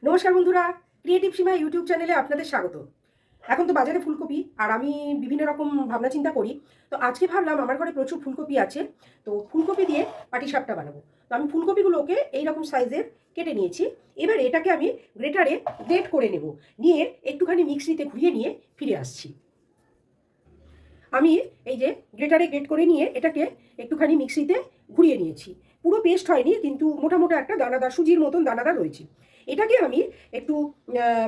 নমস্কার বন্ধুরা, ক্রিয়েটিভ সীমা ইউটিউব চ্যানেলে আপনাদের স্বাগত। এখন তো বাজারে ফুলকপি আর আমি বিভিন্ন রকম ভাবনা চিন্তা করি। তো আজকে ভাবলাম আমার ঘরে প্রচুর ফুলকপি আছে, তো ফুলকপি দিয়ে পাটিসাপটা বানাবো। তো আমি ফুলকপিগুলোকে এইরকম সাইজের কেটে নিয়েছি। এবার এটাকে আমি গ্রেটারে গ্রেট করে নেব, নিয়ে একটুখানি মিক্সিতে ঘুরিয়ে নিয়ে ফিরে আসছি। আমি এই যে গ্রেটারে গ্রেট করে নিয়ে এটাকে একটুখানি মিক্সিতে ঘুরিয়ে নিয়েছি। পুরো পেস্ট হয়নি, কিন্তু মোটা মোটা একটা দানাদার সুজির মতন দানাদার রয়েছে। এটাকে আমি একটু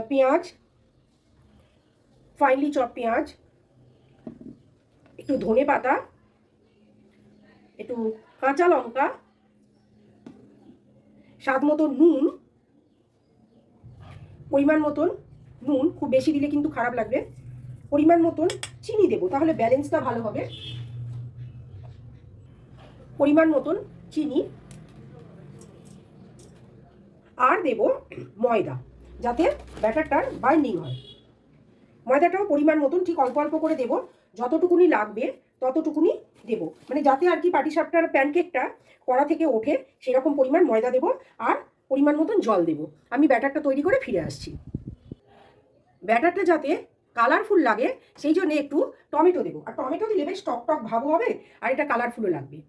পেঁয়াজ, ফাইনলি চপ পেঁয়াজ, একটু ধনে পাতা, একটু কাঁচা লঙ্কা, স্বাদ মতো নুন, পরিমাণ মতন নুন, খুব বেশি দিলে কিন্তু খারাপ লাগবে, পরিমাণ মতন চিনি দেবো, তাহলে ব্যালেন্সটা ভালো হবে। পরিমাণ মতন চিনি, আর দেব ময়দা, যাতে ব্যাটারটার বাইন্ডিং হয়। ময়দাটাও পরিমাণ মতন ঠিক অল্প অল্প করে দেবো, যতটুকুনি লাগবে ততটুকুনি দেবো, মানে যাতে আর কি পাটিসাপটার প্যানকেকটা কড়া থেকে ওঠে সেরকম পরিমাণ ময়দা দেবো, আর পরিমাণ মতন জল দেবো। আমি ব্যাটারটা তৈরি করে ফিরে আসছি। ব্যাটারটা যাতে কালারফুল লাগে সেই জন্য একটু টমেটো দেবো, আর টমেটো দিলে বেশ টক টক ভাব হবে, আর এটা কালারফুলও লাগবে।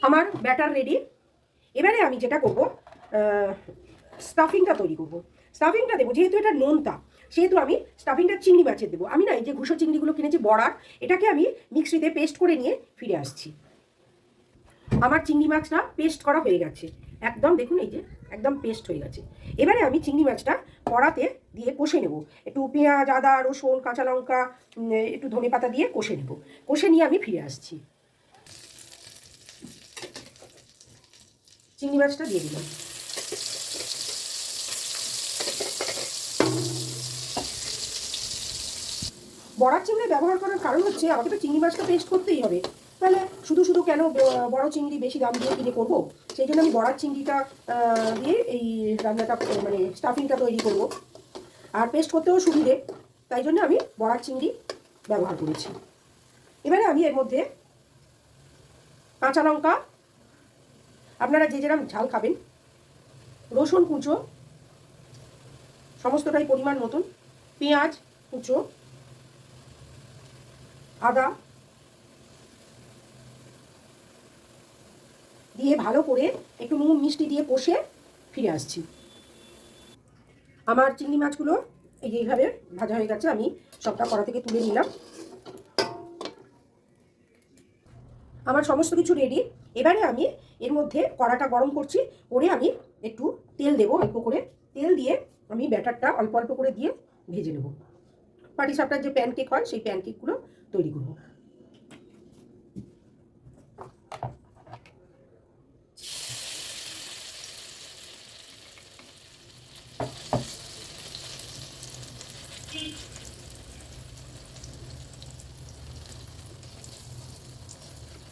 আমার ব্যাটার রেডি। এবারে আমি যেটা করব, স্টাফিংটা তৈরি করব। স্টাফিংটা দেবো, যেহেতু এটা নোনতা সেহেতু আমি স্টাফিংটা চিংড়ি মাছের দেবো। আমি না এই যে ঘুষো চিংড়িগুলো কিনেছি বড়ার, এটাকে আমি মিক্সিতে পেস্ট করে নিয়ে ফিরে আসছি। আমার চিংড়ি মাছটা পেস্ট করা হয়ে গেছে, একদম দেখুন এই যে একদম পেস্ট হয়ে গেছে। এবারে আমি চিংড়ি মাছটা কড়াতে দিয়ে কষে নেব, একটু পেঁয়াজ, আদা, রসুন, কাঁচা লঙ্কা, একটু ধনে পাতা দিয়ে কষে নেব। কষে নিয়ে আমি ফিরে আসছি। চিংড়ি মাছটা দিয়ে দিলাম। বড়ার চিংড়ি ব্যবহার করার কারণ হচ্ছে আমাকে তো চিংড়ি মাছটা পেস্ট করতেই হবে, তাহলে শুধু শুধু কেন বড় চিংড়ি বেশি দাম দিয়ে কিনে করবো। সেই জন্য আমি বড়ার চিংড়িটা দিয়ে এই রান্নাটা মানে স্টাফিংটা তৈরি করব, আর পেস্ট করতেও সুবিধে, তাই জন্য আমি বড়ার চিংড়ি ব্যবহার করেছি। এবারে আমি এর মধ্যে কাঁচা লঙ্কা, আপনারা যে যেরকম ঝাল খাবেন, রসুন কুচো সমস্তটাই পরিমাণ মতন, পেঁয়াজ কুচো, আদা দিয়ে ভালো করে একটু নুন মিষ্টি দিয়ে কষে ফিরে আসছি। আমার চিংড়ি মাছগুলো এই যে এইভাবে ভাজা হয়ে গেছে, আমি সবটা কড়া থেকে তুলে নিলাম। আমার সমস্ত কিছু রেডি। এবারে আমি এর মধ্যে কড়াটা গরম করছি, করে আমি একটু তেল দেবো, অল্প করে তেল দিয়ে আমি ব্যাটারটা অল্প অল্প করে দিয়ে ভেজে নেব। পাটিসাপটার যে প্যানকেক হয় সেই প্যানকেকগুলো তৈরি করব।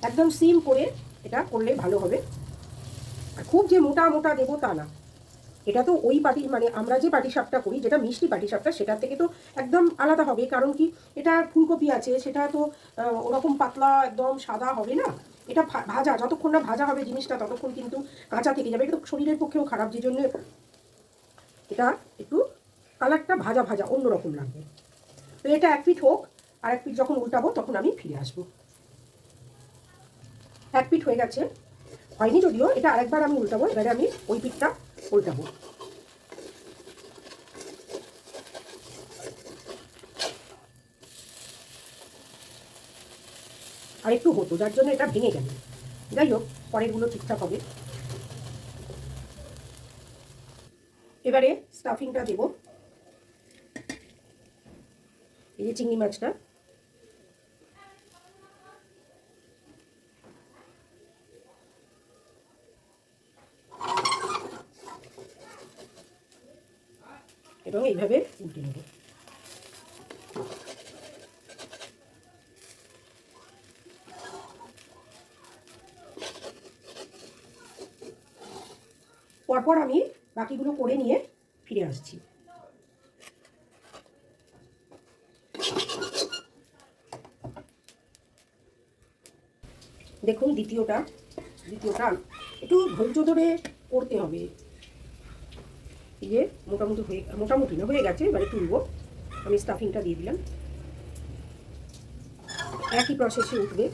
একদম সিম করে এটা করলে ভালো হবে, আর খুব যে মোটা মোটা দেবো তা না। এটা তো ওই পাটি মানে আমরা যে পাটিসাপটা করি, যেটা মিষ্টি পাটিসাপটা, সেটার থেকে তো একদম আলাদা হবে, কারণ কি এটা ফুলকপি আছে, সেটা তো ওরকম পাতলা একদম সাদা হবে না। এটা ভাজা, যতক্ষণ না ভাজা হবে জিনিসটা ততক্ষণ কিন্তু কাঁচা থেকে যাবে, এটা তো শরীরের পক্ষেও খারাপ, যে জন্য এটা একটু কালারটা ভাজা ভাজা অন্যরকম লাগবে। তো এটা এক পিঠ হোক, আর এক পিঠ যখন উল্টাবো তখন আমি ফিরে আসবো। এক পিঠ হয়ে গেছে, হয়নি যদিও, এটা আরেকবার আমি উল্টাবো। এবারে আমি ওই পিঠটা উল্টাবো। আর একটু হতো, যার জন্য এটা ভেঙে গেল। যাই হোক, পরেরগুলো ঠিকঠাক হবে। এবারে স্টাফিংটা দেব। এই যে চিংড়ি মাছটা, এবং এইভাবে উল্টে নেব। পরপর আমি বাকিগুলো করে নিয়ে ফিরে আসছি। দেখুন দ্বিতীয়টা দ্বিতীয়টা একটু ধৈর্য ধরে করতে হবে। এই যে মোটামুটি না হয়ে গেছে, এবারে তুলবো। আমি স্টাফিংটা দিয়ে দিলাম, একই প্রসেসে উঠবে।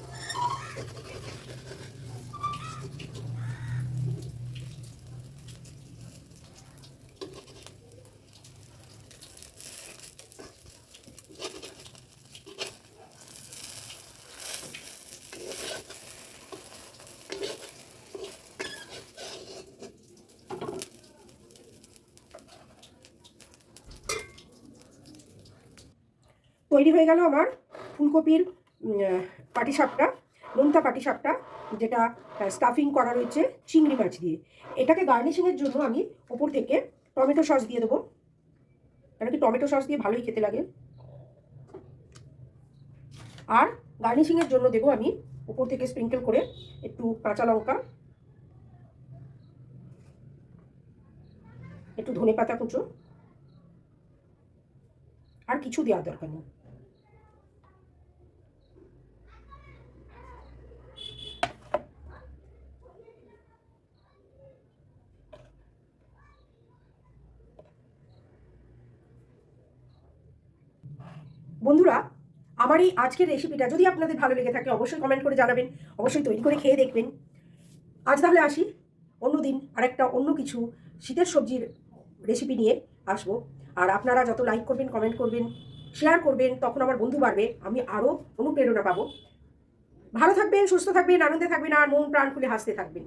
তৈরি হয়ে গেল আমার ফুলকপির পাটিসাপটা, নোনতা পাটিসাপটা, যেটা স্টাফিং করা রয়েছে চিংড়ি মাছ দিয়ে। এটাকে গার্নিশিংয়ের জন্য আমি ওপর থেকে টমেটো সস দিয়ে দেবো, কারণ কি টমেটো সস দিয়ে ভালোই খেতে লাগে। আর গার্নিশিংয়ের জন্য দেবো আমি ওপর থেকে স্প্রিঙ্কেল করে একটু কাঁচা লঙ্কা, একটু ধনেপাতা কুচো, আর কিছু দেওয়ার দরকার নেই। বন্ধুরা, আমার এই আজকের রেসিপিটা যদি আপনাদের ভালো লেগে থাকে অবশ্যই কমেন্ট করে জানাবেন, অবশ্যই তৈরি করে খেয়ে দেখবেন। আজ তাহলে আসি, অন্যদিন আরেকটা অন্য কিছু শীতের সবজির রেসিপি নিয়ে আসবো। আর আপনারা যত লাইক করবেন, কমেন্ট করবেন, শেয়ার করবেন, তখন আমার বন্ধু বাড়বে, আমি আরও অনুপ্রেরণা পাবো। ভালো থাকবেন, সুস্থ থাকবেন, আনন্দে থাকবেন, আর মন প্রাণ খুলে হাসতে থাকবেন।